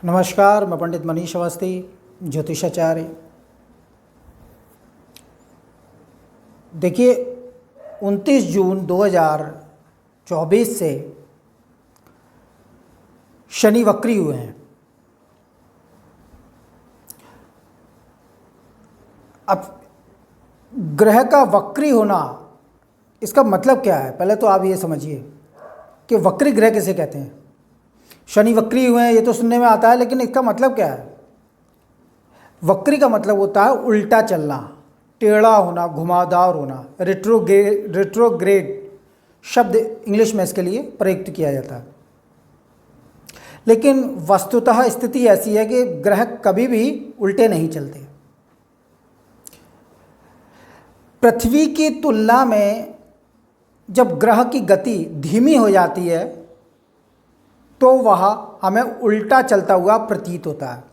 नमस्कार, मैं पंडित मनीष अवस्थी, ज्योतिषाचार्य। देखिए, 29 जून 2024 से शनि वक्री हुए हैं। अब ग्रह का वक्री होना, इसका मतलब क्या है? पहले तो आप ये समझिए कि वक्री ग्रह किसे कहते हैं। शनि वक्री हुए हैं, ये तो सुनने में आता है, लेकिन इसका मतलब क्या है? वक्री का मतलब होता है उल्टा चलना, टेढ़ा होना, घुमावदार होना। रेट्रोग्रेड शब्द इंग्लिश में इसके लिए प्रयुक्त किया जाता है। लेकिन वस्तुतः स्थिति ऐसी है कि ग्रह कभी भी उल्टे नहीं चलते। पृथ्वी की तुलना में जब ग्रह की गति धीमी हो जाती है तो वह हमें उल्टा चलता हुआ प्रतीत होता है।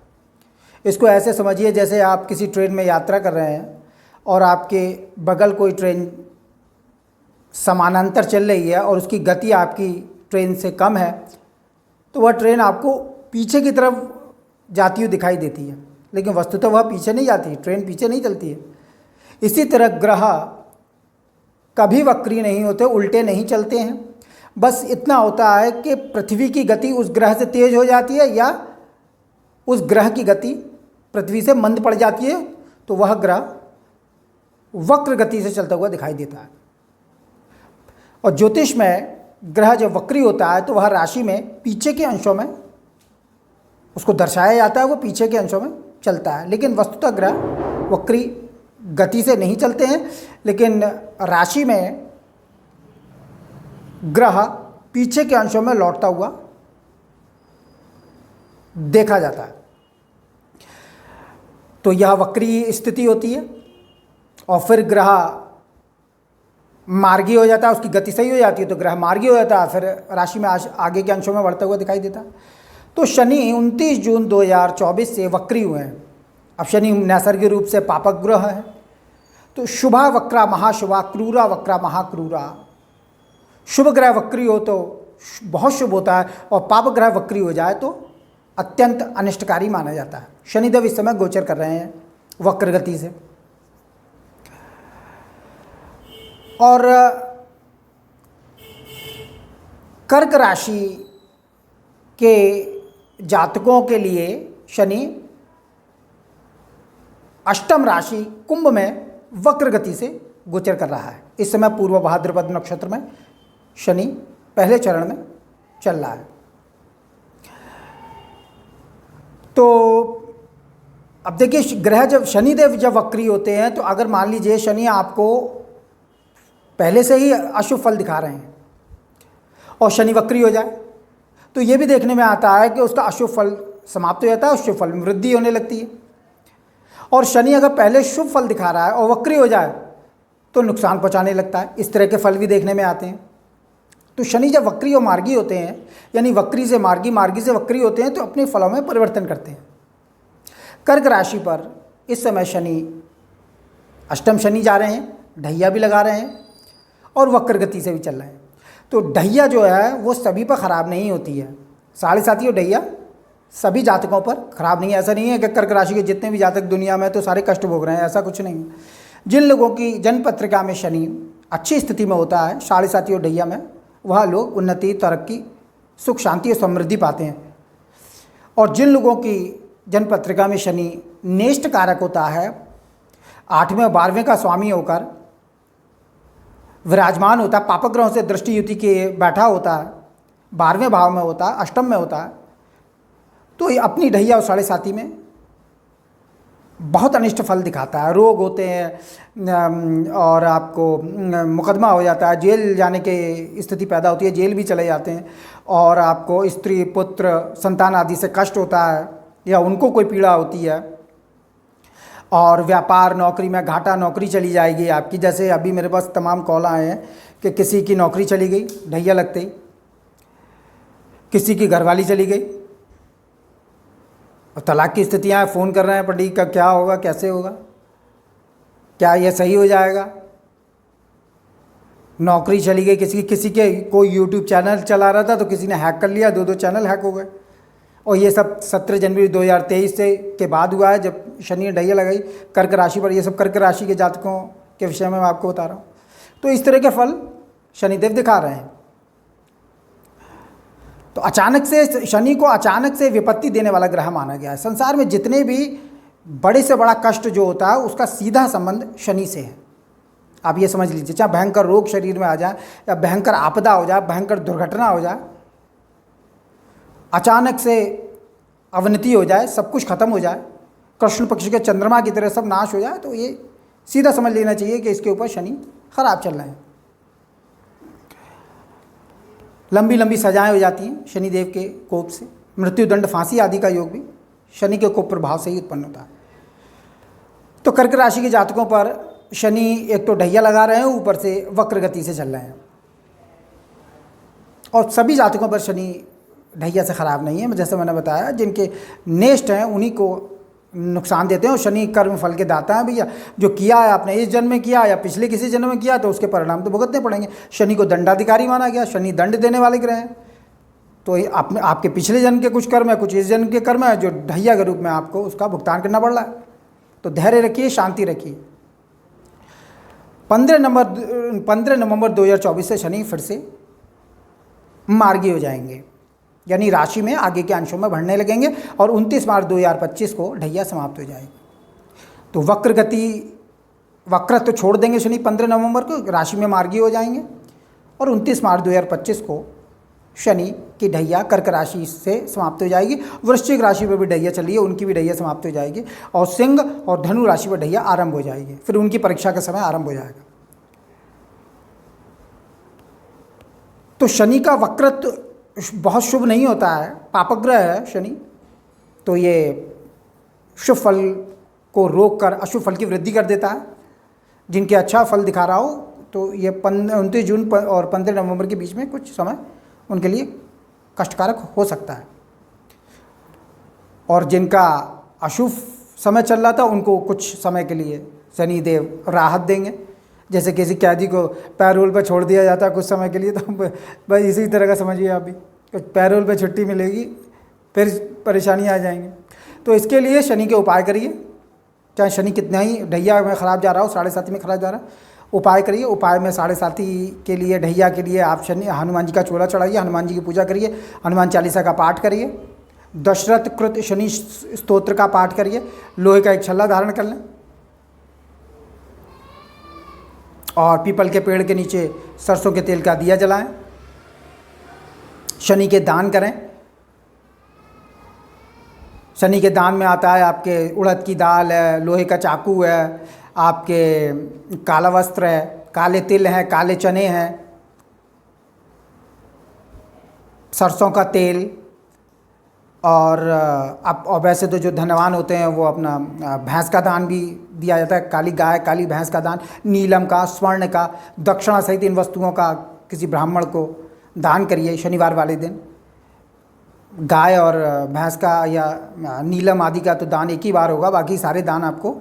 इसको ऐसे समझिए जैसे आप किसी ट्रेन में यात्रा कर रहे हैं और आपके बगल कोई ट्रेन समानांतर चल रही है और उसकी गति आपकी ट्रेन से कम है, तो वह ट्रेन आपको पीछे की तरफ जाती हुई दिखाई देती है, लेकिन वस्तुतः वह पीछे नहीं जाती, ट्रेन पीछे नहीं चलती है। इसी तरह ग्रह कभी वक्री नहीं होते, उल्टे नहीं चलते हैं। बस इतना होता है कि पृथ्वी की गति उस ग्रह से तेज हो जाती है या उस ग्रह की गति पृथ्वी से मंद पड़ जाती है, तो वह ग्रह वक्र गति से चलता हुआ दिखाई देता है। और ज्योतिष में ग्रह जब वक्री होता है तो वह राशि में पीछे के अंशों में उसको दर्शाया जाता है, वो पीछे के अंशों में चलता है। लेकिन वस्तुतः ग्रह वक्री गति से नहीं चलते हैं, लेकिन राशि में ग्रह पीछे के अंशों में लौटता हुआ देखा जाता है। तो यह वक्री स्थिति होती है। और फिर ग्रह मार्गी हो जाता है, उसकी गति सही हो जाती है तो ग्रह मार्गी हो जाता है, फिर राशि में आगे के अंशों में बढ़ता हुआ दिखाई देता है। तो शनि 29 जून 2024 से वक्री हुए हैं। अब शनि नैसर्गिक रूप से पापक ग्रह है, तो शुभा वक्रा महाशुभा, क्रूरा वक्रा महाक्रूरा। शुभ ग्रह वक्री हो तो बहुत शुभ होता है, और पाप ग्रह वक्री हो जाए तो अत्यंत अनिष्टकारी माना जाता है। शनिदेव इस समय गोचर कर रहे हैं वक्र गति से। और कर्क राशि के जातकों के लिए शनि अष्टम राशि कुंभ में वक्र गति से गोचर कर रहा है। इस समय पूर्व भाद्रपद नक्षत्र में शनि पहले चरण में चल रहा है। तो अब देखिए, ग्रह जब शनिदेव जब वक्री होते हैं तो अगर मान लीजिए शनि आपको पहले से ही अशुभ फल दिखा रहे हैं और शनि वक्री हो जाए तो ये भी देखने में आता है कि उसका अशुभ फल समाप्त हो जाता है, शुभ फल में वृद्धि होने लगती है। और शनि अगर पहले शुभ फल दिखा रहा है और वक्री हो जाए तो नुकसान पहुंचाने लगता है। इस तरह के फल भी देखने में आते हैं। तो शनि जब वक्री और मार्गी होते हैं, यानी वक्री से मार्गी, मार्गी से वक्री होते हैं, तो अपने फलों में परिवर्तन करते हैं। कर्क राशि पर इस समय शनि अष्टम शनि जा रहे हैं, ढैया भी लगा रहे हैं और वक्र गति से भी चल रहे हैं। तो ढैया जो है वो सभी पर ख़राब नहीं होती है। साढ़े साथियों, ढैया सभी जातकों पर खराब नहीं है। ऐसा नहीं है कि कर्क राशि के जितने भी जातक दुनिया में तो सारे कष्ट भोग रहे हैं, ऐसा कुछ नहीं है। जिन लोगों की जन्म पत्रिका में शनि अच्छी स्थिति में होता है, साढ़े साथियों ढैया में, वह लोग उन्नति, तरक्की, सुख, शांति और समृद्धि पाते हैं। और जिन लोगों की जन्म पत्रिका में शनि नेष्ट कारक होता है, 8वें और 12वें का स्वामी होकर विराजमान होता है, पापक ग्रहों से दृष्टि युति के बैठा होता है, 12वें भाव में होता है, अष्टम में होता है, तो ये अपनी ढैया और साढ़े साथी में बहुत अनिष्ट फल दिखाता है। रोग होते हैं और आपको मुकदमा हो जाता है, जेल जाने की स्थिति पैदा होती है, जेल भी चले जाते हैं। और आपको स्त्री, पुत्र, संतान आदि से कष्ट होता है या उनको कोई पीड़ा होती है। और व्यापार, नौकरी में घाटा, नौकरी चली जाएगी आपकी। जैसे अभी मेरे पास तमाम कॉल आए हैं कि किसी की नौकरी चली गई ढैया लगते ही, किसी की घरवाली चली गई, और तलाक की स्थितियाँ फ़ोन कर रहे हैं, पंडित का क्या होगा, कैसे होगा, क्या यह सही हो जाएगा। नौकरी चली गई किसी के, कोई यूट्यूब चैनल चला रहा था तो किसी ने हैक कर लिया, 2 चैनल हैक हो गए। और ये सब 17 जनवरी 2023 से के बाद हुआ है, जब शनि ने ढैया लगाई कर्क राशि पर। ये सब कर्क राशि के जातकों के विषय में मैं आपको बता रहा हूँ। तो इस तरह के फल शनिदेव दिखा रहे हैं। तो अचानक से शनि को अचानक से विपत्ति देने वाला ग्रह माना गया है। संसार में जितने भी बड़े से बड़ा कष्ट जो होता है उसका सीधा संबंध शनि से है। आप ये समझ लीजिए, चाहे भयंकर रोग शरीर में आ जाए या भयंकर आपदा हो जाए, भयंकर दुर्घटना हो जाए, अचानक से अवनति हो जाए, सब कुछ खत्म हो जाए, कृष्ण पक्ष के चंद्रमा की तरह सब नाश हो जाए, तो ये सीधा समझ लेना चाहिए कि इसके ऊपर शनि खराब चल रहे हैं। लंबी लंबी सजाएं हो जाती हैं शनिदेव के कोप से। मृत्युदंड, फांसी आदि का योग भी शनि के कोप प्रभाव से ही उत्पन्न होता है। तो कर्क राशि के जातकों पर शनि एक तो ढैया लगा रहे हैं, ऊपर से वक्र गति से चल रहे हैं। और सभी जातकों पर शनि ढैया से ख़राब नहीं है। जैसे मैंने बताया, जिनके नेष्ट हैं उन्हीं को नुकसान देते हैं। और शनि कर्म फल के दाता हैं भैया। जो किया है आपने इस जन्म में किया या पिछले किसी जन्म में किया, तो उसके परिणाम तो भुगतने पड़ेंगे। शनि को दंडाधिकारी माना गया, शनि दंड देने वाले ग्रह हैं। तो आपके पिछले जन्म के कुछ कर्म है, कुछ इस जन्म के कर्म है, जो ढैया के रूप में आपको उसका भुगतान करना पड़ रहा है। तो धैर्य रखिए, शांति रखिए। 15 नवंबर 2024 से शनि फिर से मार्गी हो जाएंगे, यानी राशि में आगे के अंशों में बढ़ने लगेंगे। और 29 मार्च 2025 को ढैया समाप्त हो जाएगी। तो वक्र तो छोड़ देंगे शनि 15 नवंबर को, राशि में मार्गी हो जाएंगे। और 29 मार्च 2025 को शनि की ढैया कर्क राशि से समाप्त हो जाएगी। वृश्चिक राशि पर भी ढैया चल रही है, उनकी भी ढैया समाप्त हो जाएगी। और सिंह और धनु राशि पर ढैया आरंभ हो जाएगी। फिर उनकी परीक्षा का समय आरंभ हो जाएगा। तो शनि का वक्रत्व बहुत शुभ नहीं होता है, पापग्रह है शनि। तो ये शुभ फल को रोक कर अशुभ फल की वृद्धि कर देता है। जिनके अच्छा फल दिखा रहा हो, तो ये 29 जून और 15 नवंबर के बीच में कुछ समय उनके लिए कष्टकारक हो सकता है। और जिनका अशुभ समय चल रहा था, उनको कुछ समय के लिए शनिदेव राहत देंगे। जैसे किसी कैदी को पैरोल पर छोड़ दिया जाता है कुछ समय के लिए, तो बस इसी तरह का समझिए आप भी। पैरोल पर छुट्टी मिलेगी, फिर परेशानियाँ आ जाएंगी। तो इसके लिए शनि के उपाय करिए। चाहे शनि कितना ही ढैया में ख़राब जा रहा हो, 7.5 में ख़राब जा रहा है, उपाय करिए। उपाय में 7.5 के लिए, ढैया के लिए आप शनि हनुमान जी का चोला चढ़ाइए, हनुमान जी की पूजा करिए, हनुमान चालीसा का पाठ करिए, दशरथ कृत शनि स्तोत्र का पाठ करिए, लोहे का एक छल्ला धारण कर लें और पीपल के पेड़ के नीचे सरसों के तेल का दिया जलाएं। शनि के दान करें। शनि के दान में आता है आपके उड़द की दाल है, लोहे का चाकू है, आपके काला वस्त्र है, काले तिल हैं, काले चने हैं, सरसों का तेल। और वैसे तो जो धनवान होते हैं वो अपना भैंस का दान भी दिया जाता है। काली गाय, काली भैंस का दान, नीलम का, स्वर्ण का, दक्षिणा सहित इन वस्तुओं का किसी ब्राह्मण को दान करिए शनिवार वाले दिन। गाय और भैंस का या नीलम आदि का तो दान एक ही बार होगा, बाकी सारे दान आपको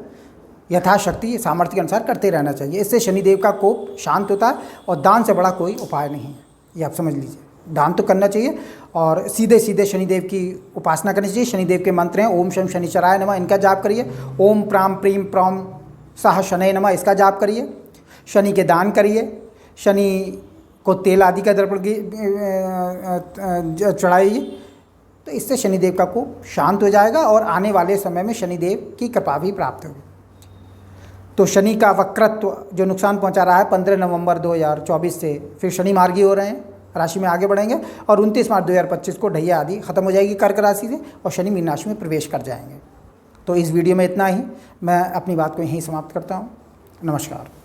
यथाशक्ति सामर्थ्य के अनुसार करते रहना चाहिए। इससे शनिदेव का कोप शांत होता है और दान से बड़ा कोई उपाय नहीं है, ये आप समझ लीजिए। दान तो करना चाहिए और सीधे सीधे शनिदेव की उपासना करनी चाहिए। शनिदेव के मंत्र हैं ओम शम शनिचराय नमः, इनका जाप करिए। ओम प्राम प्रीम प्रौम सह शनय नमः, इसका जाप करिए। शनि के दान करिए। शनि को तेल आदि का दर्पण चढ़ाइए। तो इससे शनिदेव का कोप शांत हो जाएगा और आने वाले समय में शनिदेव की कृपा भी प्राप्त होगी। तो शनि का वक्रत्व जो नुकसान पहुंचा रहा है 15 नवंबर 2024 से फिर शनि मार्गी हो रहे हैं, राशि में आगे बढ़ेंगे। और 29 मार्च 2025 को ढैया आदि खत्म हो जाएगी कर्क राशि से और शनि मीन राशि में प्रवेश कर जाएंगे। तो इस वीडियो में इतना ही। मैं अपनी बात को यहीं समाप्त करता हूँ। नमस्कार।